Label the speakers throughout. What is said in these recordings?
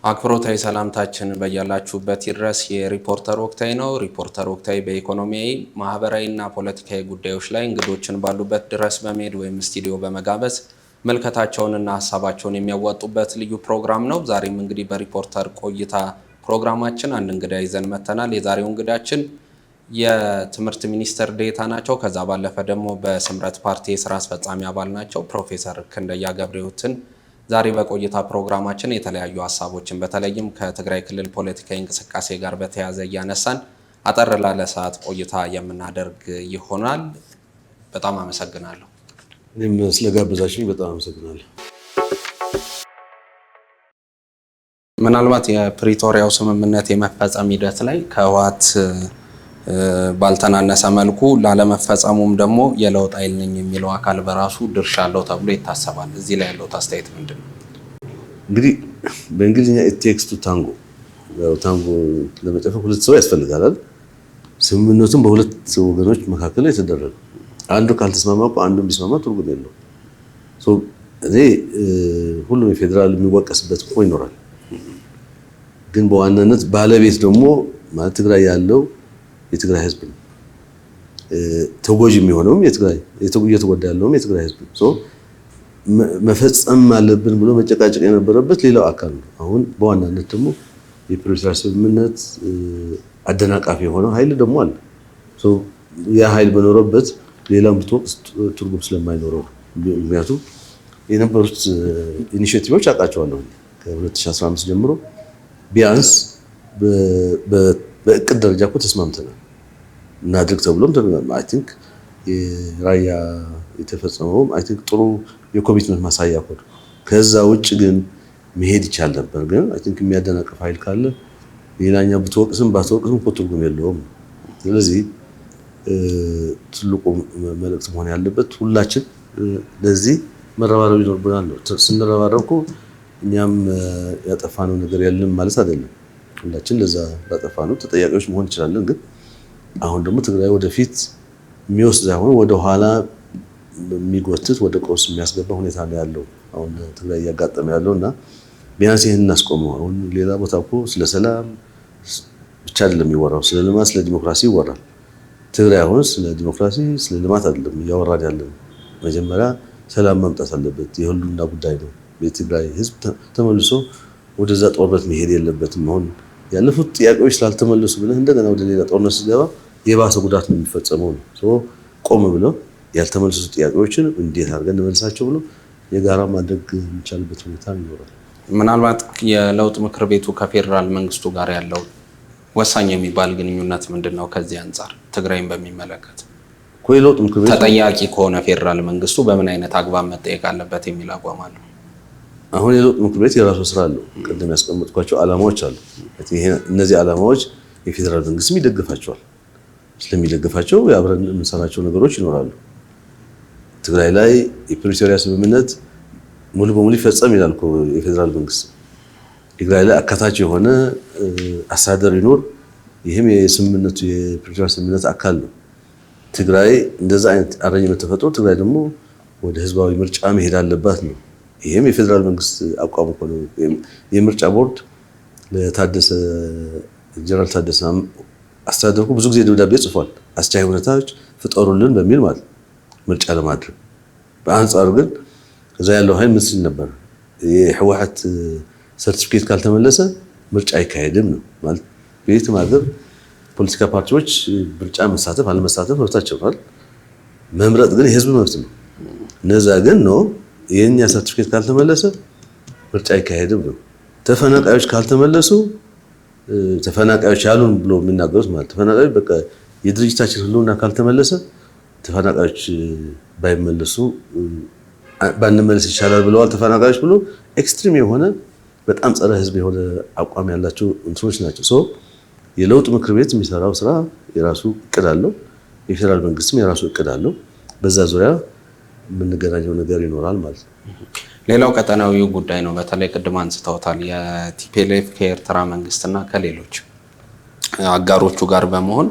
Speaker 1: አክብሮታዊ ሰላምታችን በያላችሁበት ይድረስ። የሪፖርተር ወቅታዊ ነው። ሪፖርተር ወቅታዊ በኢኮኖሚያዊ ማህበራዊና ፖለቲካዊ ጉዳዮች ላይ እንግዶችን ባሉበት ድረስ በመሄድ ወይም ስቱዲዮ በመጋበዝ መልከታቸውንና ሀሳባቸውን የሚያዋጡበት ልዩ ፕሮግራም ነው። ዛሬም እንግዲህ በሪፖርተር ቆይታ ፕሮግራማችን አንድ እንግዳ ይዘን መተናል። የዛሬው እንግዳችን የትምህርት ሚኒስትር ዴኤታ ናቸው። ከዛ ባለፈ ደግሞ በስምረት ፓርቲ የስራ አስፈጻሚ አባል ናቸው። ፕሮፌሰር ክንደያ ገብረሕይወትን ዛሬ በቆይታ ፕሮግራማችን የተለያዩ ሀሳቦችን በተለይም ከትግራይ ክልል ፖለቲካዊ እንቅስቃሴ ጋር በተያያዘ እያነሳን አጠር ላለ ሰዓት ቆይታ የምናደርግ ይሆናል። በጣም አመሰግናለሁ።
Speaker 2: እኔም ስለጋበዛችሁኝ በጣም አመሰግናለሁ።
Speaker 1: ምናልባት የፕሪቶሪያው ስምምነት የመፈጸም ሂደት ላይ ከህወሓት ባልተናነሰ መልኩ ላለመፈጸሙም ደግሞ የለውጥ ኃይል ነኝ የሚለው አካል በራሱ ድርሻ አለው ተብሎ ይታሰባል። እዚህ ላይ ያለው አስተያየት ምንድን ነው?
Speaker 2: እንግዲህ በእንግሊዝኛ it takes two tango ታንጎ ለመጨፈር ሁለት ሰው ያስፈልጋል። ስምምነቱም በሁለት ወገኖች መካከል የተደረገ አንዱ ካልተስማማ አንዱ ቢስማማ ትርጉም የለውም። እኔ ሁሉም የፌዴራል የሚወቀስበት እኮ ይኖራል። ግን በዋናነት ባለቤት ደግሞ ማለት ትግራይ ያለው የትግራይ ህዝብ ነው። ተጎጂ የሚሆነውም እየተጎዳ ያለውም የትግራይ ህዝብ ነው። መፈጸም አለብን ብሎ መጨቃጨቅ የነበረበት ሌላው አካል ነው። አሁን በዋናነት ደግሞ የፕሪቶሪያ ስምምነት አደናቃፊ የሆነው ኃይል ደግሞ አለ። ያ ኃይል በኖረበት ሌላም ብትወቅስ ትርጉም ስለማይኖረው ምክንያቱም የነበሩት ኢኒሼቲቮች አውቃቸዋለሁ። ከ2015 ጀምሮ ቢያንስ በእቅድ ደረጃ እኮ ተስማምተናል እናድርግ ተብሎም አይ ቲንክ የራያ የተፈጸመው አይ ቲንክ ጥሩ የኮሚትመንት ማሳያ እኮ ነው። ከዛ ውጭ ግን መሄድ ይቻል ነበር። ግን አይ ቲንክ የሚያደናቅፍ ኃይል ካለ ሌላኛ ብትወቅስም ባትወቅስም እኮ ትርጉም የለውም። ስለዚህ ትልቁ መልእክት መሆን ያለበት ሁላችን ለዚህ መረባረብ ይኖርብናል ነው። ስንረባረብ እኮ እኛም ያጠፋነው ነገር የለም ማለት አይደለም። ሁላችን ለዛ ያጠፋነው ተጠያቂዎች መሆን እንችላለን። ግን አሁን ደግሞ ትግራይ ወደፊት የሚወስድ ሳይሆን ወደ ኋላ የሚጎትት ወደ ቀውስ የሚያስገባ ሁኔታ ነው ያለው አሁን ትግራይ እያጋጠመ ያለውና ቢያንስ ይሄን እናስቆመው። አሁን ሌላ ቦታ እኮ ስለ ሰላም ብቻ አይደለም የሚወራው፣ ስለ ልማት፣ ስለ ዲሞክራሲ ይወራል። ትግራይ አሁን ስለ ዲሞክራሲ፣ ስለ ልማት አይደለም እያወራን ያለን። መጀመሪያ ሰላም መምጣት አለበት። የሁሉና ጉዳይ ነው። የትግራይ ህዝብ ተመልሶ ወደዛ ጦርነት መሄድ የለበትም። አሁን ያለፉት ጥያቄዎች ስላልተመለሱ ብለህ እንደገና ወደ ሌላ ጦርነት ሲገባ የባሰ ጉዳት ነው የሚፈጸመው ነው። ቆም ብሎ ያልተመለሱ ጥያቄዎችን እንዴት አድርገን እንመልሳቸው ብሎ የጋራ ማድረግ የሚቻልበት ሁኔታ ይኖራል።
Speaker 1: ምናልባት የለውጥ ምክር ቤቱ ከፌዴራል መንግስቱ ጋር ያለው ወሳኝ የሚባል ግንኙነት ምንድነው? ከዚህ አንጻር ትግራይን በሚመለከት
Speaker 2: የለውጥ ምክር ቤቱ
Speaker 1: ተጠያቂ ከሆነ ፌዴራል መንግስቱ በምን አይነት አግባብ መጠየቅ አለበት የሚል አቋም አለው።
Speaker 2: አሁን የለውጥ ምክር ቤት የራሱ ስራ አለው። ቀደም ያስቀመጥኳቸው ዓላማዎች አሉ። እነዚህ ዓላማዎች የፌዴራል መንግስትም ይደግፋቸዋል። ስለሚደግፋቸው አብረን የምንሰራቸው ነገሮች ይኖራሉ። ትግራይ ላይ የፕሪቶሪያ ስምምነት ሙሉ በሙሉ ይፈጸም ይላል እኮ የፌዴራል መንግስት። ትግራይ ላይ አካታች የሆነ አስተዳደር ይኖር፣ ይህም የስምምነቱ የፕሪቶሪያ ስምምነት አካል ነው። ትግራይ እንደዛ አይነት አረኝነት ተፈጥሮ ትግራይ ደግሞ ወደ ህዝባዊ ምርጫ መሄድ አለባት ነው። ይሄም የፌዴራል መንግስት አቋም እኮ ነው። የምርጫ ቦርድ ለታደሰ ጀነራል ታደሰ አስተዳደሩ ብዙ ጊዜ ደብዳቤ ጽፏል። አስቻይ ሁኔታዎች ፍጠሩልን በሚል ማለት ምርጫ ለማድረግ። በአንጻሩ ግን ከዛ ያለው ኃይል ምን ሲል ነበር? የህወሓት ሰርቲፊኬት ካልተመለሰ ምርጫ አይካሄድም ነው ማለት። በየትም ሀገር ፖለቲካ ፓርቲዎች ምርጫ መሳተፍ አለመሳተፍ መብታቸው ነው። መምረጥ ግን የህዝብ መብት ነው። እነዛ ግን ነው የኛ ሰርቲፊኬት ካልተመለሰ ምርጫ አይካሄድም ነው። ተፈናቃዮች ካልተመለሱ ተፈናቃዮች ያሉን ብሎ የሚናገሩት ማለት ተፈናቃዮች በቃ የድርጅታችን ህልውና ካልተመለሰ ተፈናቃዮች ባይመለሱ ባንመለስ ይቻላል ብለዋል ተፈናቃዮች ብሎ ኤክስትሪም የሆነ በጣም ጸረ ህዝብ የሆነ አቋም ያላቸው እንትኖች ናቸው። የለውጥ ምክር ቤት የሚሰራው ስራ የራሱ እቅድ አለው። የፌዴራል መንግስትም የራሱ እቅድ አለው። በዛ ዙሪያ የምንገናኘው ነገር ይኖራል ማለት ነው።
Speaker 1: ሌላው ቀጠናዊ ጉዳይ ነው። በተለይ ቅድም አንስተውታል። የቲፒኤልኤፍ ከኤርትራ መንግስትና ከሌሎች አጋሮቹ ጋር በመሆን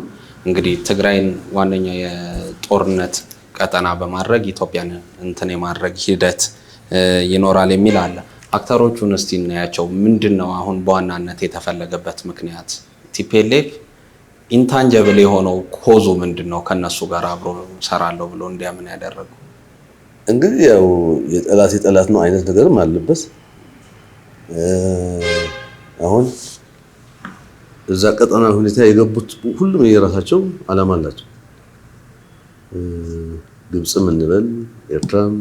Speaker 1: እንግዲህ ትግራይን ዋነኛ የጦርነት ቀጠና በማድረግ ኢትዮጵያን እንትን የማድረግ ሂደት ይኖራል የሚል አለ። አክተሮቹን እስቲ እናያቸው። ምንድነው አሁን በዋናነት የተፈለገበት ምክንያት? ቲፒኤልኤፍ ኢንታንጀብል የሆነው ኮዙ ምንድነው? ከነሱ ጋር አብሮ ሰራለሁ ብሎ እንዲያምን ያደረገው
Speaker 2: እንግዲህ ያው የጠላት ነው አይነት ነገርም አለበት። አሁን እዛ ቀጠና ሁኔታ የገቡት ሁሉም የራሳቸው ዓላማ አላቸው። ግብፅም እንበል ኤርትራም፣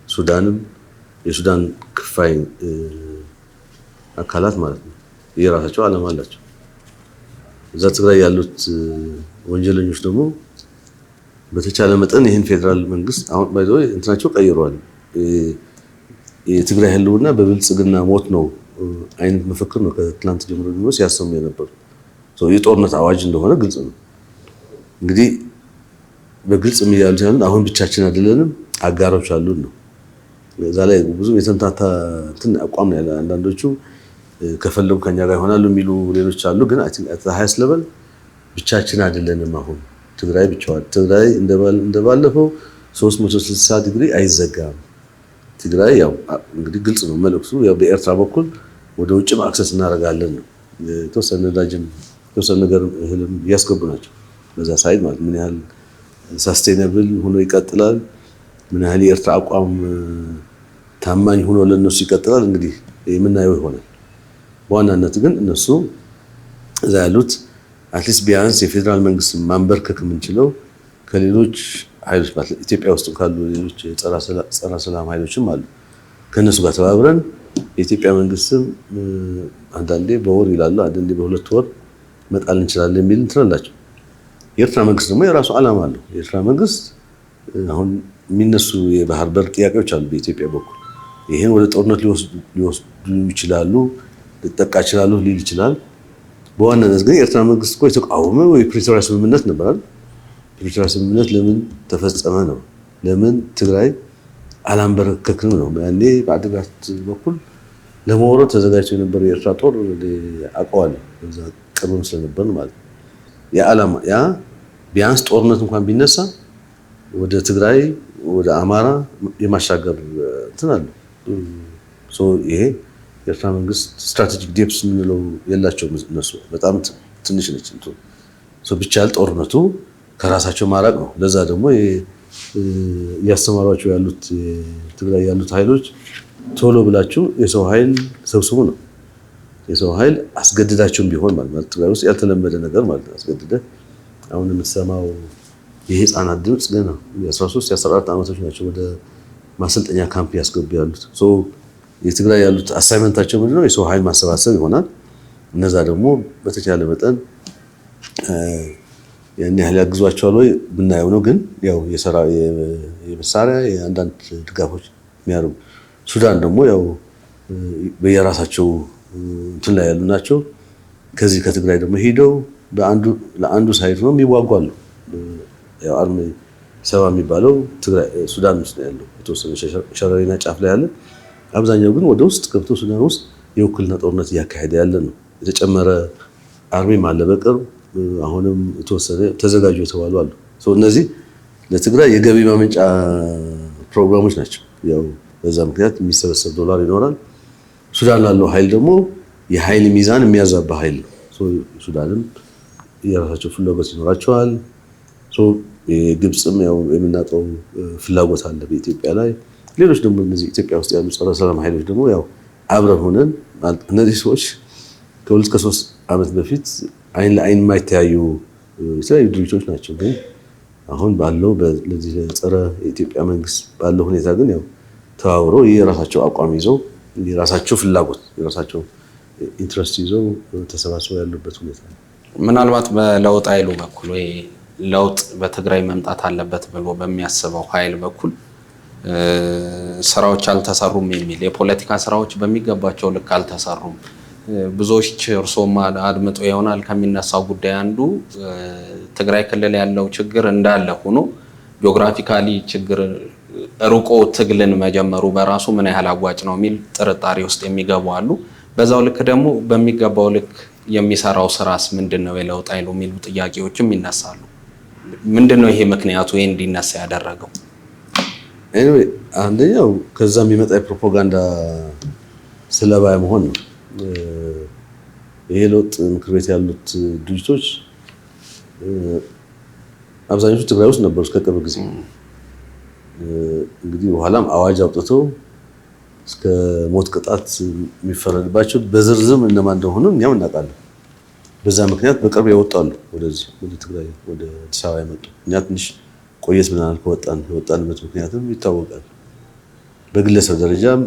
Speaker 2: ሱዳንም የሱዳን ክፋይ አካላት ማለት ነው የራሳቸው ዓላማ አላቸው። እዛ ትግራይ ያሉት ወንጀለኞች ደግሞ በተቻለ መጠን ይህን ፌዴራል መንግስት አሁን ባይዘው እንትናቸው ቀይረዋል። የትግራይ ህልውና በብልጽግና ሞት ነው አይነት መፈክር ነው ከትላንት ጀምሮ ደግሞ ሲያሰሙ የነበሩ የጦርነት አዋጅ እንደሆነ ግልጽ ነው። እንግዲህ በግልጽ የሚያሉ ሲሆን አሁን ብቻችን አይደለንም አጋሮች አሉን ነው። እዛ ላይ ብዙ የተንታታ እንትን አቋም ነው ያለ። አንዳንዶቹ ከፈለጉ ከኛ ጋር ይሆናሉ የሚሉ ሌሎች አሉ። ግን ሃይስ ለበል ብቻችን አይደለንም። አሁን ትግራይ ብቻዋን ትግራይ እንደባለፈው 360 ዲግሪ አይዘጋም። ትግራይ ያው እንግዲህ ግልጽ ነው መልእክቱ። ያው በኤርትራ በኩል ወደ ውጭ አክሰስ እናደርጋለን ነው። የተወሰነ ነዳጅም የተወሰነ ነገር እህልም እያስገቡ ናቸው በዛ ሳይድ ማለት ምን ያህል ሳስቴናብል ሆኖ ይቀጥላል፣ ምን ያህል የኤርትራ አቋም ታማኝ ሆኖ ለነሱ ይቀጥላል እንግዲህ የምናየው ይሆናል። በዋናነት ግን እነሱ እዛ ያሉት አትሊስት ቢያንስ የፌዴራል መንግስት ማንበርከክ የምንችለው ከሌሎች ኃይሎች ማለት ኢትዮጵያ ውስጥ ካሉ ሌሎች ጸረ ሰላም ኃይሎችም አሉ። ከነሱ ጋር ተባብረን የኢትዮጵያ መንግስትም አንዳንዴ በወር ይላሉ፣ አንዳንዴ በሁለት ወር መጣል እንችላለን የሚል እንትን አላቸው። የኤርትራ መንግስት ደግሞ የራሱ ዓላማ አለው። የኤርትራ መንግስት አሁን የሚነሱ የባህር በር ጥያቄዎች አሉ በኢትዮጵያ በኩል ይሄን ወደ ጦርነት ሊወስዱ ይችላሉ፣ ሊጠቃ ይችላሉ ሊል ይችላል። በዋናነት ግን የኤርትራ መንግስት እኮ የተቃወመው የፕሪቶሪያ ስምምነት ነበር አይደል? ፕሪቶሪያ ስምምነት ለምን ተፈጸመ ነው። ለምን ትግራይ አላንበረከክም ነው። ያኔ በአድግራት በኩል ለመውረድ ተዘጋጅቶ የነበረው የኤርትራ ጦር አውቀዋለሁ እዛ ቅርብም ስለነበር ማለት ነው። የዓላማ ያ ቢያንስ ጦርነት እንኳን ቢነሳ ወደ ትግራይ ወደ አማራ የማሻገር እንትን አለ። ይሄ የኤርትራ መንግስት ስትራቴጂክ ዴፕስ የምንለው የላቸውም እነሱ በጣም ትንሽ ነች። ብቻ ያል ጦርነቱ ከራሳቸው ማራቅ ነው። ለዛ ደግሞ እያስተማሯቸው ያሉት ትግራይ ያሉት ኃይሎች ቶሎ ብላችሁ የሰው ኃይል ሰብስቡ ነው። የሰው ኃይል አስገድዳቸውም ቢሆን ማለት ትግራይ ውስጥ ያልተለመደ ነገር ማለት አስገድደ አሁን የምትሰማው የህፃናት ድምፅ ገና የ13 የ14 ዓመቶች ናቸው ወደ ማሰልጠኛ ካምፕ ያስገቡ ያሉት። የትግራይ ያሉት አሳይመንታቸው ምንድነው? የሰው ኃይል ማሰባሰብ ይሆናል። እነዛ ደግሞ በተቻለ መጠን ያን ያህል ያግዟቸዋል ወይ ብናየው ነው። ግን ያው የመሳሪያ የአንዳንድ ድጋፎች የሚያደርጉ ሱዳን ደግሞ ያው በየራሳቸው እንትን ላይ ያሉ ናቸው። ከዚህ ከትግራይ ደግሞ ሄደው ለአንዱ ሳይድ ነው የሚዋጓሉ። ያው አርሜ ሰባ የሚባለው ትግራይ ሱዳን ውስጥ ነው ያለው የተወሰነ ሸረሪና ጫፍ ላይ ያለ። አብዛኛው ግን ወደ ውስጥ ገብቶ ሱዳን ውስጥ የውክልና ጦርነት እያካሄደ ያለ ነው። የተጨመረ አርሜም አለ በቅርብ አሁንም የተወሰነ ተዘጋጁ የተባሉ አሉ። እነዚህ ለትግራይ የገቢ ማመንጫ ፕሮግራሞች ናቸው። ያው በዛ ምክንያት የሚሰበሰብ ዶላር ይኖራል። ሱዳን ላለው ኃይል ደግሞ የኃይል ሚዛን የሚያዛባ ኃይል ነው። ሱዳንም የራሳቸው ፍላጎት ይኖራቸዋል። ግብፅም ያው የምናውቀው ፍላጎት አለ በኢትዮጵያ ላይ። ሌሎች ደግሞ እነዚህ ኢትዮጵያ ውስጥ ያሉ ጸረ ሰላም ኃይሎች ደግሞ ያው አብረን ሆነን እነዚህ ሰዎች ከሁለት ከሶስት ዓመት በፊት አይን ለአይን የማይተያዩ የተለያዩ ድርጅቶች ናቸው። ግን አሁን ባለው ለዚህ ጸረ የኢትዮጵያ መንግስት ባለው ሁኔታ ግን ያው ተባብረው የራሳቸው አቋም ይዘው የራሳቸው ፍላጎት የራሳቸው ኢንትረስት ይዘው ተሰባስበው ያሉበት ሁኔታ ነው።
Speaker 1: ምናልባት በለውጥ ኃይሉ በኩል ወይ ለውጥ በትግራይ መምጣት አለበት ብሎ በሚያስበው ኃይል በኩል ስራዎች አልተሰሩም የሚል የፖለቲካ ስራዎች በሚገባቸው ልክ አልተሰሩም። ብዙዎች እርሶም አድምጦ ይሆናል ከሚነሳው ጉዳይ አንዱ ትግራይ ክልል ያለው ችግር እንዳለ ሆኖ ጂኦግራፊካሊ ችግር ሩቆ ትግልን መጀመሩ በራሱ ምን ያህል አዋጭ ነው የሚል ጥርጣሬ ውስጥ የሚገቡ አሉ። በዛው ልክ ደግሞ በሚገባው ልክ የሚሰራው ስራስ ምንድነው የለውጥ ኃይሉ የሚሉ ጥያቄዎችም ይነሳሉ። ምንድነው ይሄ ምክንያቱ ይሄ እንዲነሳ ያደረገው?
Speaker 2: አንደኛው ከዛ የሚመጣ የፕሮፓጋንዳ ሰለባ መሆን ነው። ይሄ ለውጥ ምክር ቤት ያሉት ድርጅቶች አብዛኞቹ ትግራይ ውስጥ ነበሩ እስከ ቅርብ ጊዜ። እንግዲህ በኋላም አዋጅ አውጥተው እስከ ሞት ቅጣት የሚፈረድባቸው በዝርዝር እነማን እንደሆኑ እኛም እናውቃለን። በዛ ምክንያት በቅርብ ያወጣሉ ወደዚህ ወደ ትግራይ ወደ አዲስ አበባ የመጡ። እኛ ትንሽ ቆየት ብለናል የወጣንበት ምክንያትም ይታወቃል። በግለሰብ ደረጃም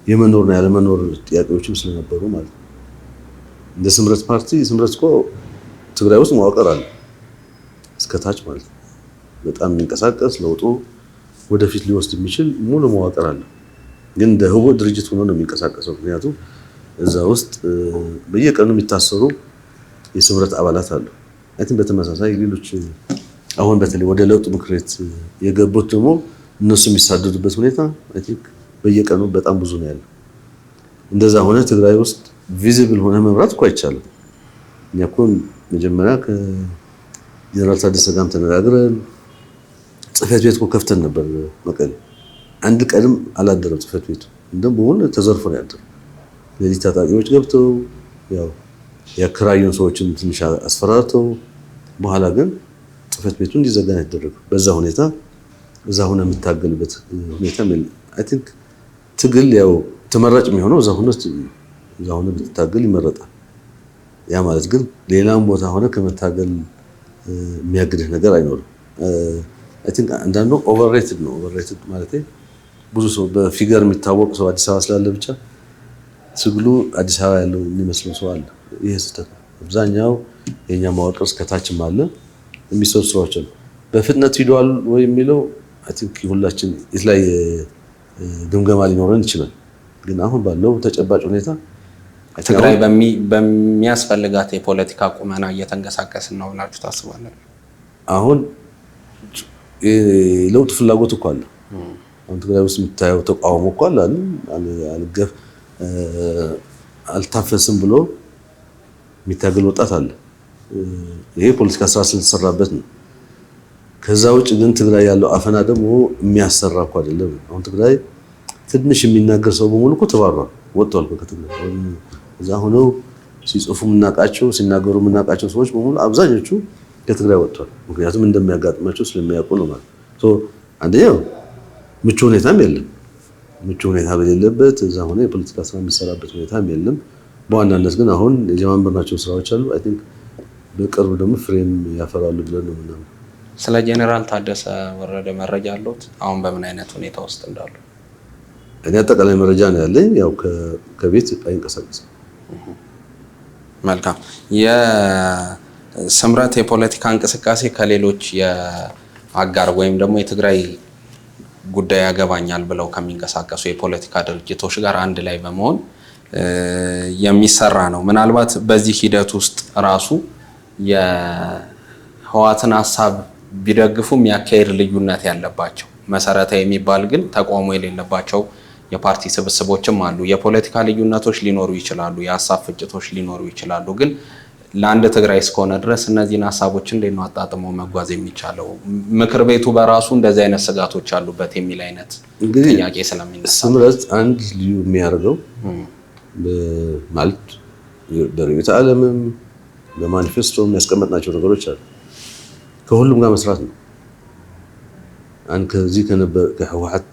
Speaker 2: የመኖርና ያለመኖር ጥያቄዎችም ስለነበሩ ማለት ነው። እንደ ስምረት ፓርቲ ስምረት እኮ ትግራይ ውስጥ መዋቅር አለ እስከታች ማለት ነው። በጣም የሚንቀሳቀስ ለውጡ ወደፊት ሊወስድ የሚችል ሙሉ መዋቅር አለ። ግን እንደ ህቡዕ ድርጅት ሆኖ ነው የሚንቀሳቀሰው። ምክንያቱም እዛ ውስጥ በየቀኑ የሚታሰሩ የስምረት አባላት አሉ። አይተን በተመሳሳይ ሌሎች አሁን በተለይ ወደ ለውጡ ምክር ቤት የገቡት ደግሞ እነሱ የሚሳደዱበት ሁኔታ አይ ቲንክ በየቀኑ በጣም ብዙ ነው ያለው። እንደዛ ሆነ ትግራይ ውስጥ ቪዚብል ሆነ መምራት እኮ አይቻልም። እኛ እኮ መጀመሪያ ከጀነራል ታደሰ ጋርም ተነጋግረን ጽህፈት ቤት እኮ ከፍተን ነበር መቀሌ። አንድ ቀንም አላደረም ጽህፈት ቤቱ። እንደውም በሆነ ተዘርፎ ነው ያደረው። ለዚህ ታጣቂዎች ገብተው ያው ያከራዩን ሰዎችን ትንሽ አስፈራርተው በኋላ ግን ጽህፈት ቤቱ እንዲዘጋ ነው ያደረገው። በዛ ሁኔታ እዛ ሆነ የምታገልበት ሁኔታ አይ ቲንክ ትግል ያው ተመራጭ የሚሆነው እዛ ሆነ ብትታገል ይመረጣል። ያ ማለት ግን ሌላም ቦታ ሆነ ከመታገል የሚያግድህ ነገር አይኖርም። አይ ቲንክ አንዳንዱ ኦቨርሬትድ ነው። ኦቨርሬትድ ማለት ብዙ ሰው በፊገር የሚታወቅ ሰው አዲስ አበባ ስላለ ብቻ ትግሉ አዲስ አበባ ያለው የሚመስለው ሰው አለ። ይሄ ስህተት ነው። አብዛኛው የኛ መዋቅር እስከታችም አለ የሚሰሩ ስራዎች አሉ። በፍጥነት ሂዷል ወይ የሚለው አይ ቲንክ ሁላችን የተለያየ ግምገማ ሊኖረን ይችላል። ግን አሁን ባለው ተጨባጭ ሁኔታ
Speaker 1: ትግራይ በሚያስፈልጋት የፖለቲካ ቁመና እየተንቀሳቀስን ነው ብላችሁ ታስባላችሁ?
Speaker 2: አሁን ለውጥ ፍላጎት እኮ አለ። አሁን ትግራይ ውስጥ የምታየው ተቃውሞ እኮ አለ። አልገፍ አልታፈስም ብሎ የሚታገል ወጣት አለ። ይሄ ፖለቲካ ስራ ስለተሰራበት ነው። ከዛ ውጭ ግን ትግራይ ያለው አፈና ደግሞ የሚያሰራ እኮ አይደለም። አሁን ትግራይ ትንሽ የሚናገር ሰው በሙሉ እኮ ተባሯል፣ ወጥቷል ከትግራይ። እዛ ሆነው ሲጽፉ የምናውቃቸው ሲናገሩ የምናውቃቸው ሰዎች በሙሉ አብዛኞቹ ከትግራይ ወጥቷል። ምክንያቱም እንደሚያጋጥማቸው ስለሚያውቁ ነው ማለት ነው። አንደኛው ምቹ ሁኔታም የለም። ምቹ ሁኔታ በሌለበት እዛ ሆነ የፖለቲካ ስራ የሚሰራበት ሁኔታም የለም። በዋናነት ግን አሁን የጀማመርናቸው ስራዎች አሉ። አይ ቲንክ በቅርቡ ደግሞ ፍሬም ያፈራሉ ብለን ነው ምናምን።
Speaker 1: ስለ ጄኔራል ታደሰ ወረደ መረጃ አለዎት? አሁን በምን አይነት ሁኔታ ውስጥ እንዳሉ?
Speaker 2: እኔ አጠቃላይ መረጃ ነው ያለኝ። ያው ከቤት አይንቀሳቀስም።
Speaker 1: መልካም። የስምረት የፖለቲካ እንቅስቃሴ ከሌሎች የአጋር ወይም ደግሞ የትግራይ ጉዳይ ያገባኛል ብለው ከሚንቀሳቀሱ የፖለቲካ ድርጅቶች ጋር አንድ ላይ በመሆን የሚሰራ ነው። ምናልባት በዚህ ሂደት ውስጥ ራሱ የህወሓትን ሀሳብ ቢደግፉም ያካሄድ ልዩነት ያለባቸው መሰረታዊ የሚባል ግን ተቋሙ የሌለባቸው የፓርቲ ስብስቦችም አሉ። የፖለቲካ ልዩነቶች ሊኖሩ ይችላሉ፣ የሀሳብ ፍጭቶች ሊኖሩ ይችላሉ። ግን ለአንድ ትግራይ እስከሆነ ድረስ እነዚህን ሀሳቦች እንዴት ነው አጣጥሞ መጓዝ የሚቻለው? ምክር ቤቱ በራሱ እንደዚህ አይነት ስጋቶች አሉበት የሚል አይነት ጥያቄ ስለሚነሳ
Speaker 2: ስምረት አንድ ልዩ የሚያደርገው ማለት በርዕዮተ ዓለምም በማኒፌስቶ የሚያስቀመጥናቸው ነገሮች አሉ። ከሁሉም ጋር መስራት ነው። ከዚህ ከህወሓት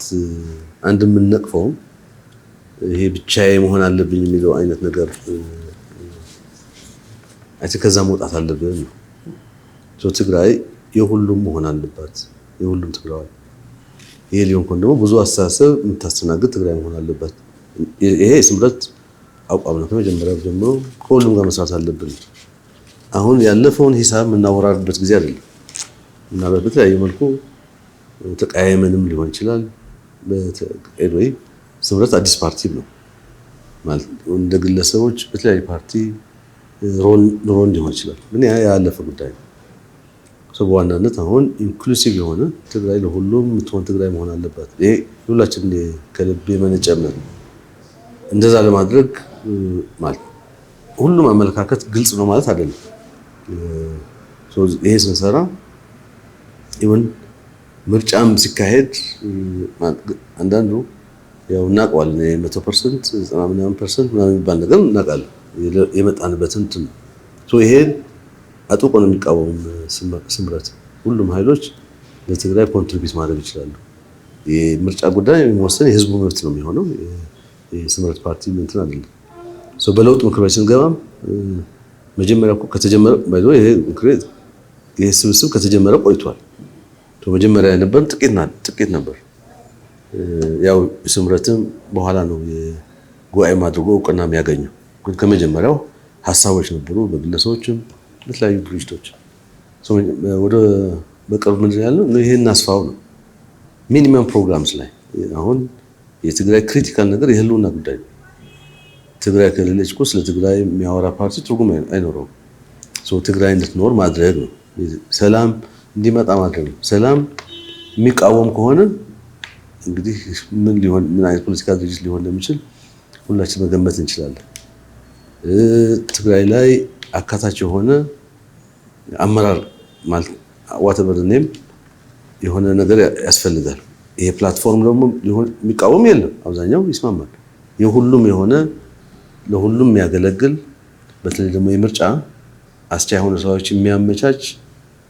Speaker 2: አንድ የምንነቅፈው ይሄ ብቻዬ መሆን አለብኝ የሚለው አይነት ነገር ከዛ መውጣት አለብን ነው። ትግራይ የሁሉም መሆን አለባት፣ የሁሉም ትግራይ። ይሄ ሊሆን ከሆነ ደግሞ ብዙ አስተሳሰብ የምታስተናግድ ትግራይ መሆን አለባት። ይሄ የስምረት አቋም ነው። ከመጀመሪያ ጀምሮ ከሁሉም ጋር መስራት አለብን። አሁን ያለፈውን ሂሳብ የምናወራርበት ጊዜ አይደለም እና በተለያየ መልኩ ተቃየመንም ሊሆን ይችላል። በተለይ ስምረት አዲስ ፓርቲ ነው ማለት እንደ ግለሰቦች በተለያየ ፓርቲ ሮል ሊሆን ይችላል። ግን ያ ያለፈ ጉዳይ ነው። በዋናነት አሁን ኢንክሉሲቭ የሆነ ትግራይ ለሁሉም የምትሆን ትግራይ መሆን አለባት። ይሄ ሁላችን ከልብ የመነጨ እምነት ነው። እንደዛ ለማድረግ ማለት ሁሉም አመለካከት ግልጽ ነው ማለት አይደለም። ይሄ ስንሰራ ኢቭን ምርጫም ሲካሄድ አንዳንዱ ያው እናውቀዋለን 100% 90% ምናምን የሚባል ነገር እናውቃለን። የመጣንበትን እንትን ይሄን አጥብቆ ነው የሚቃወሙ ስምረት። ሁሉም ኃይሎች ለትግራይ ኮንትሪቢዩት ማድረግ ይችላሉ። የምርጫ ጉዳይ የሚወሰን የህዝቡ መብት ነው የሚሆነው። የስምረት ፓርቲ እንትን አይደለም። በለውጥ ምክር ቤት ስንገባም መጀመሪያ እኮ ከተጀመረ ባይዘው ይሄ ምክር ቤት ይሄ ስብስብ ከተጀመረ ቆይቷል። መጀመሪያ የነበረን ጥቂት ነበር። ያው ስምረትም በኋላ ነው የጉባኤ ማድረጉ እውቅና የሚያገኘው። ግን ከመጀመሪያው ሀሳቦች ነበሩ በግለሰቦችም በተለያዩ ድርጅቶች። ወደ በቅርብ ምንድን ያለው ይሄን እናስፋው ነው። ሚኒመም ፕሮግራምስ ላይ አሁን የትግራይ ክሪቲካል ነገር የህልውና ጉዳይ ነው። ትግራይ ከሌለች እኮ ስለ ትግራይ የሚያወራ ፓርቲ ትርጉም አይኖረውም። ትግራይ እንድትኖር ማድረግ ነው። ሰላም እንዲመጣ ማድረግ ነው። ሰላም የሚቃወም ከሆነ እንግዲህ ምን አይነት ፖለቲካ ድርጅት ሊሆን እንደሚችል ሁላችን መገመት እንችላለን። ትግራይ ላይ አካታች የሆነ አመራር ማለት ዋተበር ኔም የሆነ ነገር ያስፈልጋል። ይሄ ፕላትፎርም ደግሞ የሚቃወም የለም፣ አብዛኛው ይስማማል። የሁሉም የሆነ ለሁሉም የሚያገለግል በተለይ ደግሞ የምርጫ አስቻይ የሆነ ሰዎች የሚያመቻች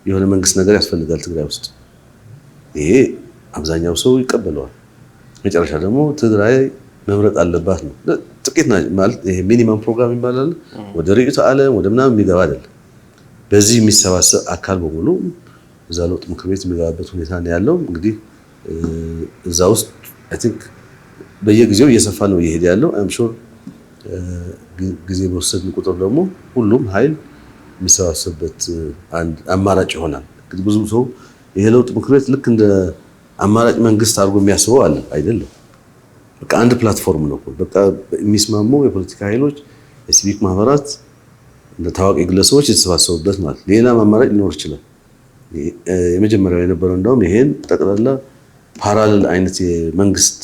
Speaker 2: የሆነ መንግስት ነገር ያስፈልጋል ትግራይ ውስጥ። ይሄ አብዛኛው ሰው ይቀበለዋል። መጨረሻ ደግሞ ትግራይ መምረጥ አለባት ነው። ጥቂት ማለት ይሄ ሚኒመም ፕሮግራም ይባላል። ወደ ርዕዮተ ዓለም ወደ ምናምን የሚገባ አይደለም። በዚህ የሚሰባሰብ አካል በሙሉ እዛ ለውጥ ምክር ቤት የሚገባበት ሁኔታ ነው ያለው። እንግዲህ እዛ ውስጥ አይ ቲንክ በየጊዜው እየሰፋ ነው እየሄደ ያለው። አም ሹር ጊዜ በወሰድን ቁጥር ደግሞ ሁሉም ኃይል የሚሰባሰብበት አንድ አማራጭ ይሆናል። እንግዲህ ብዙ ሰው ይሄ ለውጥ ምክር ቤት ልክ እንደ አማራጭ መንግስት አድርጎ የሚያስበው አለ። አይደለም። በቃ አንድ ፕላትፎርም ነው። በቃ የሚስማሙ የፖለቲካ ኃይሎች፣ የሲቪክ ማህበራት፣ እንደ ታዋቂ ግለሰቦች የተሰባሰቡበት ማለት። ሌላም አማራጭ ሊኖር ይችላል። የመጀመሪያው የነበረው እንደውም ይሄን ጠቅላላ ፓራሌል አይነት የመንግስት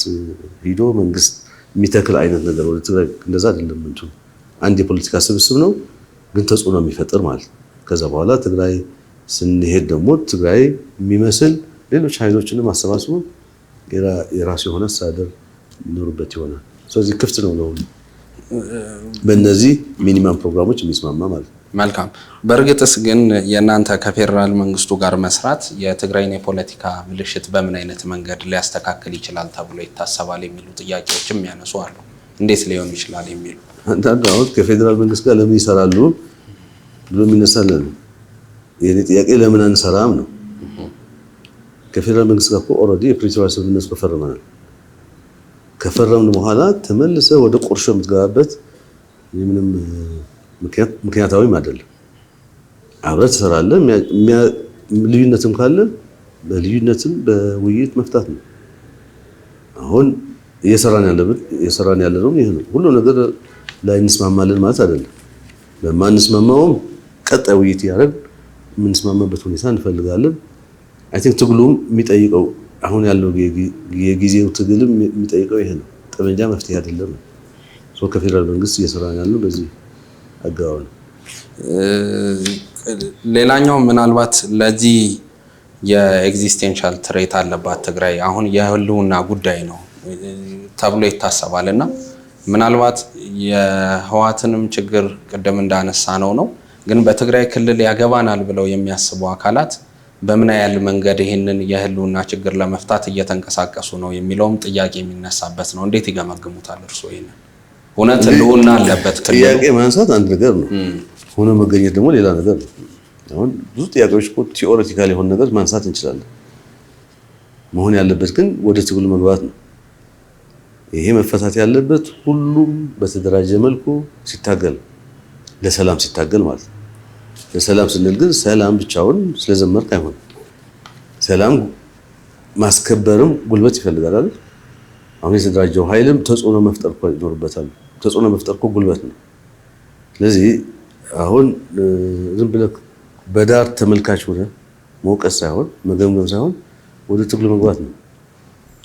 Speaker 2: ሂዶ መንግስት የሚተክል አይነት ነገር ወደ ትግራይ እንደዛ አይደለም። እንትን አንድ የፖለቲካ ስብስብ ነው ግን ተጽዕኖ የሚፈጥር ማለት ነው። ከዛ በኋላ ትግራይ ስንሄድ ደግሞ ትግራይ የሚመስል ሌሎች ኃይሎችንም አሰባስቦ የራሱ የሆነ አስተዳደር ሊኖርበት ይሆናል። ስለዚህ ክፍት ነው ለሁሉ በእነዚህ ሚኒመም ፕሮግራሞች የሚስማማ ማለት ነው።
Speaker 1: መልካም። በእርግጥስ ግን የእናንተ ከፌዴራል መንግስቱ ጋር መስራት የትግራይን የፖለቲካ ብልሽት በምን አይነት መንገድ ሊያስተካክል ይችላል ተብሎ ይታሰባል የሚሉ ጥያቄዎችም ያነሱ አሉ። እንዴት ሊሆን ይችላል የሚሉ
Speaker 2: አንዳንዱ አሁን ከፌዴራል መንግስት ጋር ለምን ይሰራሉ ብሎ የሚነሳለን። የኔ ጥያቄ ለምን አንሰራም ነው። ከፌዴራል መንግስት ጋር እኮ ኦልሬዲ የፕሪቶሪያ ስምምነት ፈርመናል። ከፈረምን በኋላ ተመልሰህ ወደ ቁርሾ የምትገባበት ምንም ምክንያታዊም አይደለም። አብረህ ትሰራለህ። ልዩነትም ካለ በልዩነትም በውይይት መፍታት ነው። አሁን እየሰራን ያለነው ይሄ ነው። ሁሉ ነገር ላይ እንስማማለን ማለት አይደለም። በማንስማማውም ቀጣይ ውይይት ያደረግን የምንስማማበት ሁኔታ እንፈልጋለን። አይ ቲንክ ትግሉም የሚጠይቀው አሁን ያለው የጊዜው ትግልም የሚጠይቀው ይሄ ነው። ጠመንጃ መፍትሄ አይደለም። ከፌዴራል መንግስት እየሰራን ያለው በዚህ አጋው ነው።
Speaker 1: ሌላኛው ምናልባት ለዚህ የኤግዚስቴንሻል ትሬት አለባት ትግራይ አሁን የህልውና ጉዳይ ነው ተብሎ ይታሰባል እና ምናልባት የህወሓትንም ችግር ቅድም እንዳነሳ ነው ግን በትግራይ ክልል ያገባናል ብለው የሚያስቡ አካላት በምን ያህል መንገድ ይህንን የህልውና ችግር ለመፍታት እየተንቀሳቀሱ ነው የሚለውም ጥያቄ የሚነሳበት ነው። እንዴት ይገመግሙታል እርስዎ? ይሄንን እውነት ህልውና አለበት ክልሉ?
Speaker 2: ጥያቄ ማንሳት አንድ ነገር ነው፣ ሆኖ መገኘት ደግሞ ሌላ ነገር ነው። አሁን ብዙ ጥያቄዎች እኮ ቲዎሬቲካል የሆነ ነገር ማንሳት እንችላለን። መሆን ያለበት ግን ወደ ትግሉ መግባት ነው። ይሄ መፈታት ያለበት ሁሉም በተደራጀ መልኩ ሲታገል፣ ለሰላም ሲታገል ማለት ነው። ለሰላም ስንል ግን ሰላም ብቻውን ስለዘመርክ አይሆንም። ሰላም ማስከበርም ጉልበት ይፈልጋል አይደል? አሁን የተደራጀው ኃይልም ተጽዕኖ መፍጠር እኮ ይኖርበታል። ተጽዕኖ መፍጠር እኮ ጉልበት ነው። ስለዚህ አሁን ዝም ብለህ በዳር ተመልካች ሆነ መውቀስ ሳይሆን መገምገም ሳይሆን ወደ ትግሉ መግባት ነው።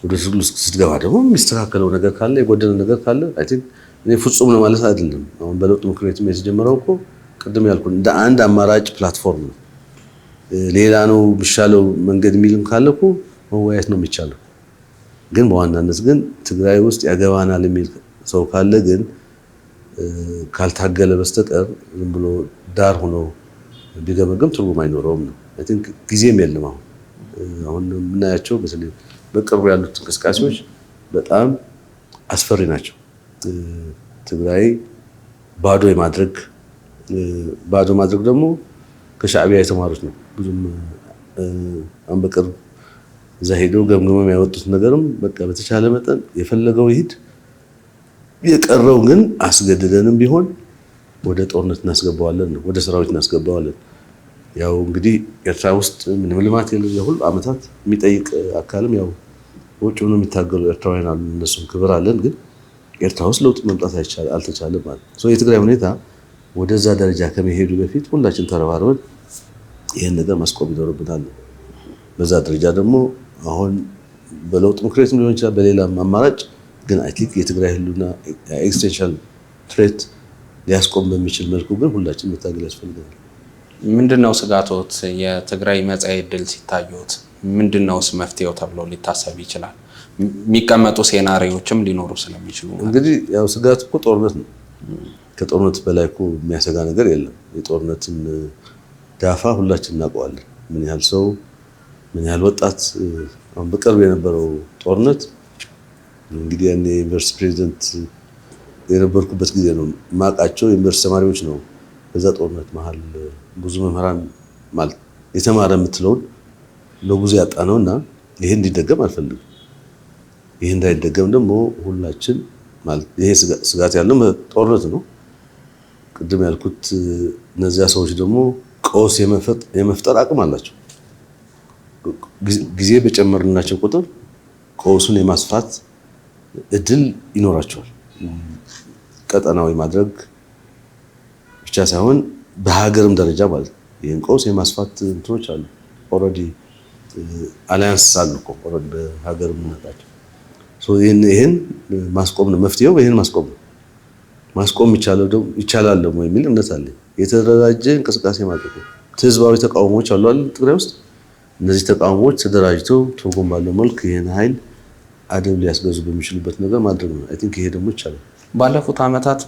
Speaker 2: ወደ ትግሉ ስትገባ ደግሞ የሚስተካከለው ነገር ካለ የጎደለ ነገር ካለ አይ ቲንክ እኔ ፍጹም ነው ማለት አይደለም። አሁን በለውጥ ምክር ቤት የተጀመረው እኮ ቅድም ያልኩት እንደ አንድ አማራጭ ፕላትፎርም ነው። ሌላ ነው የሚሻለው መንገድ የሚልም ካለ እኮ መወያየት ነው የሚቻለው። ግን በዋናነት ግን ትግራይ ውስጥ ያገባናል የሚል ሰው ካለ ግን ካልታገለ በስተቀር ዝም ብሎ ዳር ሆኖ ቢገመገም ትርጉም አይኖረውም ነው። አይ ቲንክ ጊዜም የለም። አሁን የምናያቸው በተለይ በቅርቡ ያሉት እንቅስቃሴዎች በጣም አስፈሪ ናቸው። ትግራይ ባዶ ማድረግ ደግሞ ከሻዕቢያ የተማሩት ነው። ብዙም አሁን በቅርብ እዛ ሄደው ገምግመው የሚያወጡት ነገርም በቃ በተቻለ መጠን የፈለገው ይሂድ፣ የቀረው ግን አስገድደንም ቢሆን ወደ ጦርነት እናስገባዋለን ነው፣ ወደ ሰራዊት እናስገባዋለን። ያው እንግዲህ ኤርትራ ውስጥ ምንም ልማት የለም። የሁሉ አመታት የሚጠይቅ አካልም ያው ውጭ ሆኖ የሚታገሉ ኤርትራውያን አሉ፣ እነሱም ክብር አለን። ግን ኤርትራ ውስጥ ለውጥ መምጣት አልተቻለም ማለት ነው። የትግራይ ሁኔታ ወደዛ ደረጃ ከመሄዱ በፊት ሁላችን ተረባርበን ይህን ነገር ማስቆም ይኖርብናል። በዛ ደረጃ ደግሞ አሁን በለውጥ ምክንያት ሊሆን ይችላል፣ በሌላም አማራጭ ግን አይ ቲንክ የትግራይ ህልውና ኤክስቴንሽን ትሬት ሊያስቆም በሚችል መልኩ ግን ሁላችን መታገል ያስፈልጋል።
Speaker 1: ምንድነው ስጋቶት? የትግራይ መጻኢ ዕድል ሲታዩት ምንድነውስ መፍትሄው ተብሎ ሊታሰብ ይችላል? የሚቀመጡ ሴናሪዎችም ሊኖሩ ስለሚችሉ
Speaker 2: እንግዲህ ያው ስጋት እኮ ጦርነት ነው። ከጦርነት በላይ እኮ የሚያሰጋ ነገር የለም። የጦርነትን ዳፋ ሁላችን እናውቀዋለን። ምን ያህል ሰው ምን ያህል ወጣት አሁን በቅርብ የነበረው ጦርነት እንግዲህ ያኔ ዩኒቨርሲቲ ፕሬዚደንት የነበርኩበት ጊዜ ነው ማቃቸው ዩኒቨርሲቲ ተማሪዎች ነው በዛ ጦርነት መሀል ብዙ መምህራን ማለት የተማረ የምትለውን ለጉዞ ያጣነውና ይሄ እንዲደገም አልፈልግም። ይሄ እንዳይደገም ደግሞ ሁላችን ማለት ይሄ ስጋት ያለው ጦርነት ነው። ቅድም ያልኩት እነዚያ ሰዎች ደግሞ ቀውስ የመፍጠር አቅም አላቸው። ጊዜ በጨመርናቸው ቁጥር ቀውሱን የማስፋት እድል ይኖራቸዋል። ቀጠናዊ ማድረግ ብቻ ሳይሆን በሀገርም ደረጃ ማለት ይሄን ቀውስ የማስፋት እንትኖች አሉ። ኦልሬዲ አላያንስ አሉ እኮ ኦልሬዲ በሀገር የምናውቃቸው። ይሄን ማስቆም ነው መፍትሄው። ይሄን ማስቆም ይቻላል ደግሞ የሚል እምነት አለ። የተደራጀ እንቅስቃሴ ማድረግ ነው። ህዝባዊ ተቃውሞዎች አሉ አይደል ትግራይ ውስጥ። እነዚህ ተቃውሞዎች ተደራጅተው ትርጉም ባለው መልክ ይሄን ኃይል አደብ ሊያስገዙ በሚችሉበት ነገር ማድረግ ነው። አይ ቲንክ ይሄ ደግሞ ይቻላል።
Speaker 1: ባለፉት ዓመታት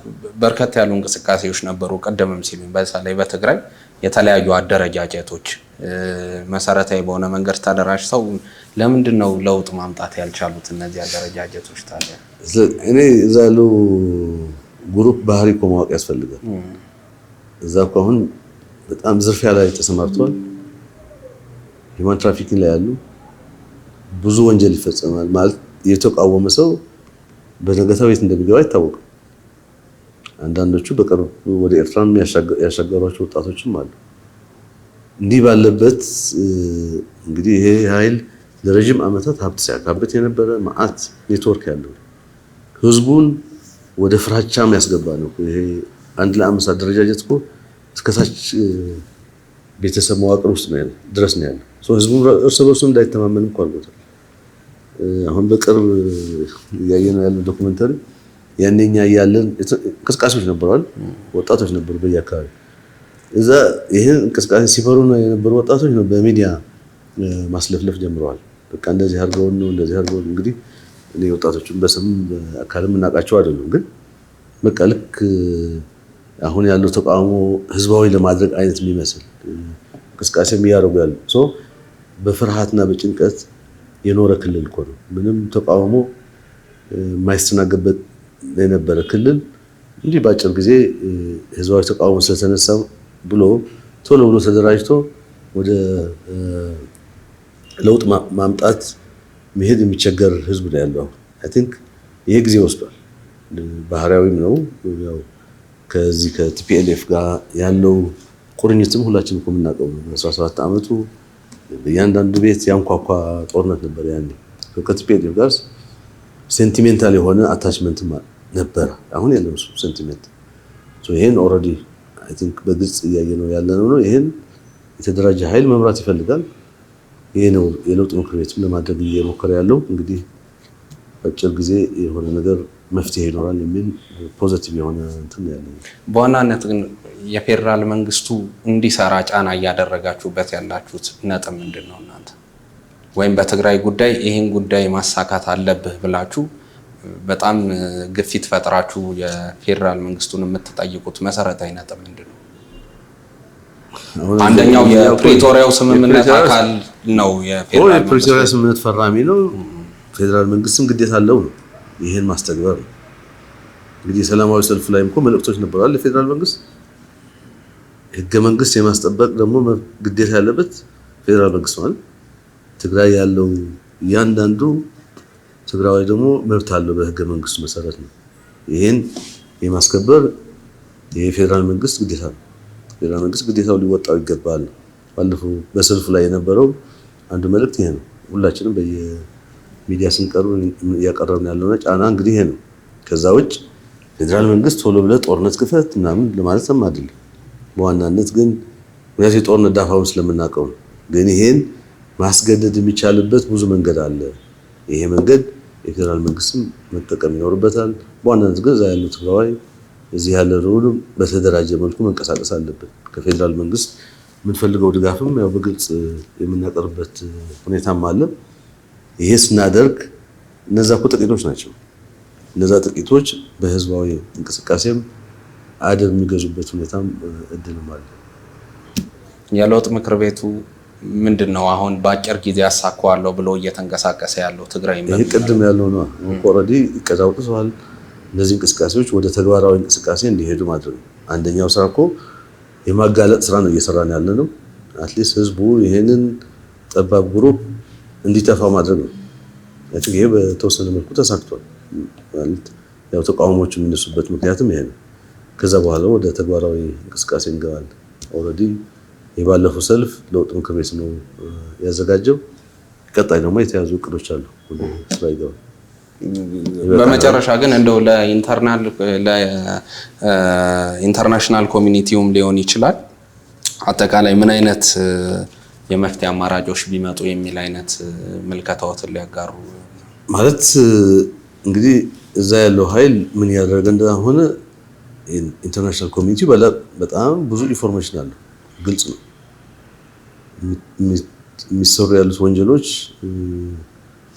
Speaker 1: በርከት ያሉ እንቅስቃሴዎች ነበሩ። ቀደምም ሲሉኝ በተለይ በትግራይ የተለያዩ አደረጃጀቶች መሰረታዊ በሆነ መንገድ ተደራጅተው ለምንድን ነው ለውጥ ማምጣት ያልቻሉት እነዚህ አደረጃጀቶች? ታዲያ
Speaker 2: እኔ እዛ ያለው ግሩፕ ባህሪ እኮ ማወቅ ያስፈልጋል። እዛ እኮ አሁን በጣም ዝርፊያ ላይ ተሰማርተዋል። ሂውማን ትራፊኪንግ ላይ ያሉ ብዙ ወንጀል ይፈጸማል ማለት የተቃወመ ሰው በነገታው የት እንደሚገባ አይታወቅም። አንዳንዶቹ በቅርብ ወደ ኤርትራ ያሻገሯቸው ወጣቶችም አሉ። እንዲህ ባለበት እንግዲህ ይሄ ኃይል ለረጅም ዓመታት ሀብት ሲያካብት የነበረ መዓት ኔትወርክ ያለው ህዝቡን ወደ ፍራቻም ያስገባ ነው። ይሄ አንድ ለአምስት አደረጃጀት እኮ እስከታች ቤተሰብ መዋቅር ውስጥ ነው ያለው ድረስ ነው ያለው። ህዝቡ እርስ በርሱ እንዳይተማመን እንኳን አድርጎታል። አሁን በቅርብ ያየነው ያለው ዶክመንተሪ ያኔኛ ያለን እንቅስቃሴዎች ነበረዋል። ወጣቶች ነበሩ በየአካባቢ እዛ ይሄን እንቅስቃሴ ሲፈሩ ነው የነበሩ ወጣቶች ነው በሚዲያ ማስለፍለፍ ጀምረዋል። በቃ እንደዚህ አድርገው ነው እንደዚህ አድርገው እንግዲህ እኔ ወጣቶቹን በስም አካልም እናውቃቸው አይደሉም። ግን በቃ ልክ አሁን ያለው ተቃውሞ ህዝባዊ ለማድረግ አይነት የሚመስል እንቅስቃሴ የሚያደርጉ ያሉ በፍርሃትና በጭንቀት የኖረ ክልል እኮ ነው። ምንም ተቃውሞ የማይስተናገድበት የነበረ ክልል እንዲህ በአጭር ጊዜ ህዝባዊ ተቃውሞ ስለተነሳ ብሎ ቶሎ ብሎ ተደራጅቶ ወደ ለውጥ ማምጣት መሄድ የሚቸገር ህዝብ ነው ያለው። አይ ቲንክ ይሄ ጊዜ ወስዷል። ባህሪያዊም ነው። ያው ከዚህ ከቲፒኤልኤፍ ጋር ያለው ቁርኝትም ሁላችንም እኮ የምናውቀው ነው። 17 ዓመቱ በእያንዳንዱ ቤት ያንኳኳ ጦርነት ነበር ያኔ። ከቲፒኤልኤፍ ጋር ሴንቲሜንታል የሆነ አታችመንት ነበር። አሁን የለም እሱ ሴንቲሜንት። ይሄን ኦልሬዲ አይ ቲንክ በግልጽ እያየነው ያለነው ነው። ይሄን የተደራጀ ኃይል መምራት ይፈልጋል። ይሄ ነው የለውጥ ምክር ቤት ለማድረግ እየሞከረ ያለው። እንግዲህ አጭር ጊዜ የሆነ ነገር መፍትሄ ይኖራል የሚል ፖዚቲቭ የሆነ እንትን ያለው።
Speaker 1: በዋናነት ግን የፌደራል መንግስቱ እንዲሰራ ጫና እያደረጋችሁበት ያላችሁት ነጥብ ምንድን ነው እናንተ? ወይም በትግራይ ጉዳይ ይህን ጉዳይ ማሳካት አለብህ ብላችሁ በጣም ግፊት ፈጥራችሁ የፌዴራል መንግስቱን የምትጠይቁት መሰረታዊ ነጥብ ምንድን ነው? አንደኛው የፕሪቶሪያው ስምምነት አካል ነው።
Speaker 2: የፕሪቶሪያ ስምምነት ፈራሚ ነው። ፌዴራል መንግስትም ግዴታ አለው ነው ይሄን ማስተግበር ነው። እንግዲህ ሰላማዊ ሰልፍ ላይም እኮ መልእክቶች ነበራል ለፌዴራል መንግስት። ህገ መንግስት የማስጠበቅ ደግሞ ግዴታ ያለበት ፌዴራል መንግስት ማለት ትግራይ ያለው እያንዳንዱ ትግራዋይ ደግሞ መብት አለው በህገ መንግስቱ መሰረት ነው። ይሄን የማስከበር የፌዴራል መንግስት ግዴታ ነው። ፌዴራል መንግስት ግዴታው ሊወጣው ይገባል። ባለፈው በሰልፉ ላይ የነበረው አንዱ መልእክት ይሄ ነው። ሁላችንም በየሚዲያ ስንቀርብ እያቀረብን ያለውና ጫና እንግዲህ ይሄ ነው። ከዛ ውጭ ፌዴራል መንግስት ቶሎ ብለ ጦርነት ክፈት ምናምን ለማለትም አይደለም። በዋናነት ግን ምክንያቱም የጦርነት ዳፋውን ስለምናውቀው ነው። ግን ይሄን ማስገደድ የሚቻልበት ብዙ መንገድ አለ። ይሄ መንገድ የፌዴራል መንግስትም መጠቀም ይኖርበታል። በዋናነት ግን እዛ ያለው ትግራዋይ እዚህ ያለ ሁሉም በተደራጀ መልኩ መንቀሳቀስ አለበት። ከፌዴራል መንግስት የምንፈልገው ድጋፍም ያው በግልጽ የምናቀርብበት ሁኔታም አለ። ይሄ ስናደርግ እነዛ እኮ ጥቂቶች ናቸው። እነዛ ጥቂቶች በህዝባዊ እንቅስቃሴም አደብ የሚገዙበት ሁኔታም እድልም አለ።
Speaker 1: የለውጥ ምክር ቤቱ ምንድነው አሁን በአጭር ጊዜ ያሳካዋለሁ ብሎ እየተንቀሳቀሰ ያለው? ትግራይ
Speaker 2: ይሄ ቅድም ያለው ነው። ኦልሬዲ እቅድ አውጥተዋል። እነዚህ እንቅስቃሴዎች ወደ ተግባራዊ እንቅስቃሴ እንዲሄዱ ማድረግ ነው። አንደኛው ስራ እኮ የማጋለጥ ስራ ነው እየሰራን ያለ ነው። አትሊስት ህዝቡ ይሄንን ጠባብ ግሩፕ እንዲጠፋ ማድረግ ነው። ይሄ በተወሰነ መልኩ ተሳክቷል ማለት ያው ተቃውሞች የሚነሱበት ምክንያትም ይሄ ነው። ከዛ በኋላ ወደ ተግባራዊ እንቅስቃሴ እንገባለን። ኦልሬዲ የባለፈው ሰልፍ ለውጥ ምክር ቤት ነው ያዘጋጀው። ቀጣይ ደግሞ የተያዙ እቅዶች አሉ ወደ ስራ ይገባል።
Speaker 1: በመጨረሻ ግን እንደው ለኢንተርናሽናል ኮሚኒቲውም ሊሆን ይችላል አጠቃላይ ምን አይነት የመፍትሄ አማራጮች ቢመጡ የሚል አይነት ምልከታዎትን ሊያጋሩ
Speaker 2: ማለት እንግዲህ እዛ ያለው ኃይል ምን ያደረገ እንደሆነ ኢንተርናሽናል ኮሚኒቲ በጣም ብዙ ኢንፎርሜሽን አለ፣ ግልጽ ነው። የሚሰሩ ያሉት ወንጀሎች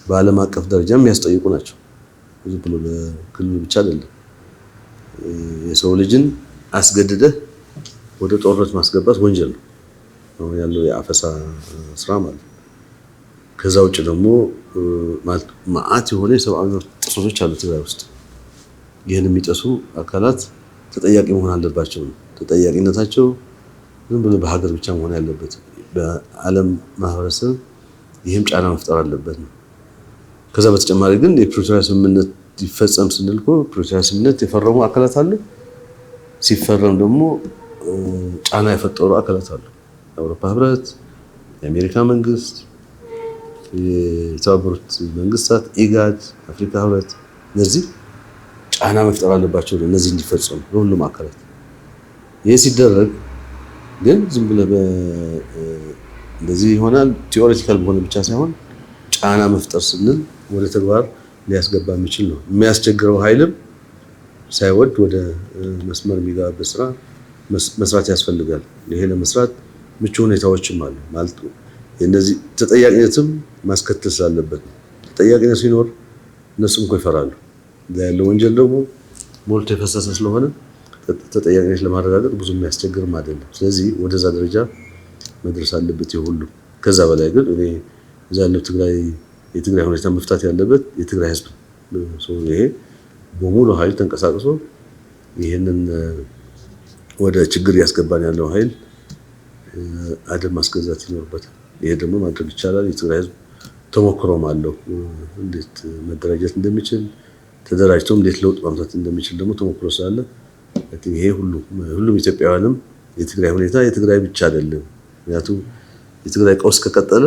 Speaker 2: በዓለም አቀፍ ደረጃ የሚያስጠይቁ ናቸው። ብዙ ብሎ በክልሉ ብቻ አይደለም። የሰው ልጅን አስገድደህ ወደ ጦርነት ማስገባት ወንጀል ነው አሁን ያለው የአፈሳ ስራ ማለት። ከዛ ውጭ ደግሞ ማአት የሆነ የሰብአዊ መብት ጥሰቶች አሉ ትግራይ ውስጥ። ይህን የሚጠሱ አካላት ተጠያቂ መሆን አለባቸው ነው። ተጠያቂነታቸው ዝም ብሎ በሀገር ብቻ መሆን ያለበት በዓለም ማህበረሰብ ይህም ጫና መፍጠር አለበት ነው። ከዛ በተጨማሪ ግን የፕሪቶሪያ ስምምነት ይፈጸም ስንል እኮ ፕሪቶሪያ ስምምነት የፈረሙ አካላት አሉ። ሲፈረም ደግሞ ጫና የፈጠሩ አካላት አሉ። የአውሮፓ ህብረት፣ የአሜሪካ መንግስት፣ የተባበሩት መንግስታት፣ ኢጋድ፣ አፍሪካ ህብረት እነዚህ ጫና መፍጠር አለባቸው እነዚህ እንዲፈጸሙ ለሁሉም አካላት። ይሄ ሲደረግ ግን ዝም ብለህ እንደዚህ ይሆናል ቲዎሬቲካል በሆነ ብቻ ሳይሆን ጫና መፍጠር ስንል ወደ ተግባር ሊያስገባ የሚችል ነው። የሚያስቸግረው ኃይልም ሳይወድ ወደ መስመር የሚገባበት ስራ መስራት ያስፈልጋል። ይሄ ለመስራት ምቹ ሁኔታዎችም አሉ ማለት ነው። የነዚህ ተጠያቂነትም ማስከተል ስላለበት ነው። ተጠያቂነት ሲኖር እነሱም እኮ ይፈራሉ። ያለው ወንጀል ደግሞ ሞልቶ የፈሰሰ ስለሆነ ተጠያቂነት ለማረጋገጥ ብዙ የሚያስቸግርም አይደለም። ስለዚህ ወደዛ ደረጃ መድረስ አለበት የሁሉ። ከዛ በላይ ግን እኔ እዛ ያለው የትግራይ ሁኔታ መፍታት ያለበት የትግራይ ህዝብ ነው። ይሄ በሙሉ ኃይል ተንቀሳቅሶ ይሄንን ወደ ችግር ያስገባን ያለው ኃይል አደብ ማስገዛት ይኖርበታል። ይሄ ደግሞ ማድረግ ይቻላል። የትግራይ ህዝብ ተሞክሮም አለው እንዴት መደራጀት እንደሚችል ተደራጅቶም እንዴት ለውጥ ማምጣት እንደሚችል ደግሞ ተሞክሮ ስላለ ይሄ ሁሉም ኢትዮጵያውያንም የትግራይ ሁኔታ የትግራይ ብቻ አይደለም። ምክንያቱም የትግራይ ቀውስ ከቀጠለ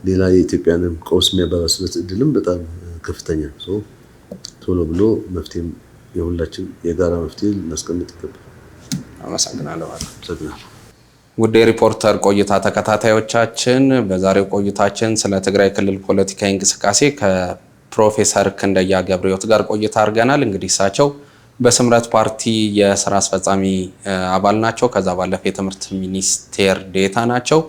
Speaker 2: ሌላ የኢትዮጵያንም ቀውስ የሚያባባስበት እድልም በጣም ከፍተኛ ነው። ቶሎ ብሎ መፍትሄም የሁላችን የጋራ መፍትሄ ልናስቀምጥ ይገባል።
Speaker 1: አመሰግናለሁ። ውድ የሪፖርተር ቆይታ ተከታታዮቻችን በዛሬው ቆይታችን ስለ ትግራይ ክልል ፖለቲካዊ እንቅስቃሴ ከፕሮፌሰር ክንደያ ገብረሕይወት ጋር ቆይታ አድርገናል። እንግዲህ እሳቸው በስምረት ፓርቲ የስራ አስፈጻሚ አባል ናቸው። ከዛ ባለፈ የትምህርት ሚኒስቴር ዴታ ናቸው።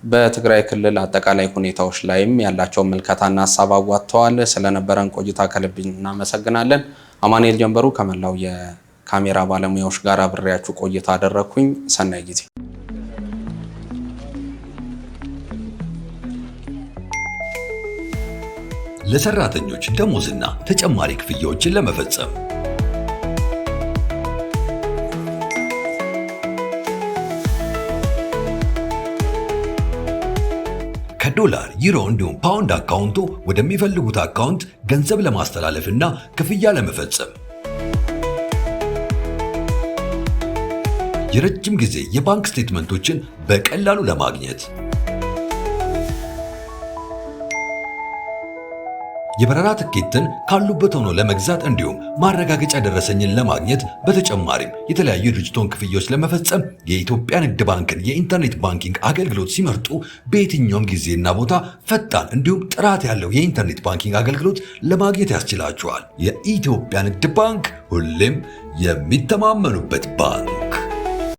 Speaker 1: በትግራይ ክልል አጠቃላይ ሁኔታዎች ላይም ያላቸውን ምልከታና ሀሳብ አዋጥተዋል። ስለነበረን ቆይታ ከልብ እናመሰግናለን። አማኑኤል ጀንበሩ ከመላው የካሜራ ባለሙያዎች ጋር አብሬያችሁ ቆይታ አደረኩኝ። ሰናይ ጊዜ።
Speaker 3: ለሰራተኞች ደሞዝና ተጨማሪ ክፍያዎችን ለመፈጸም ከዶላር፣ ዩሮ እንዲሁም ፓውንድ አካውንቶ ወደሚፈልጉት አካውንት ገንዘብ ለማስተላለፍና ክፍያ ለመፈጸም የረጅም ጊዜ የባንክ ስቴትመንቶችን በቀላሉ ለማግኘት የበረራ ትኬትን ካሉበት ሆኖ ለመግዛት እንዲሁም ማረጋገጫ ደረሰኝን ለማግኘት በተጨማሪም የተለያዩ ድርጅቶች ክፍያዎች ለመፈጸም የኢትዮጵያ ንግድ ባንክን የኢንተርኔት ባንኪንግ አገልግሎት ሲመርጡ በየትኛውም ጊዜና ቦታ ፈጣን እንዲሁም ጥራት ያለው የኢንተርኔት ባንኪንግ አገልግሎት ለማግኘት ያስችላቸዋል። የኢትዮጵያ ንግድ ባንክ ሁሌም የሚተማመኑበት ባንክ።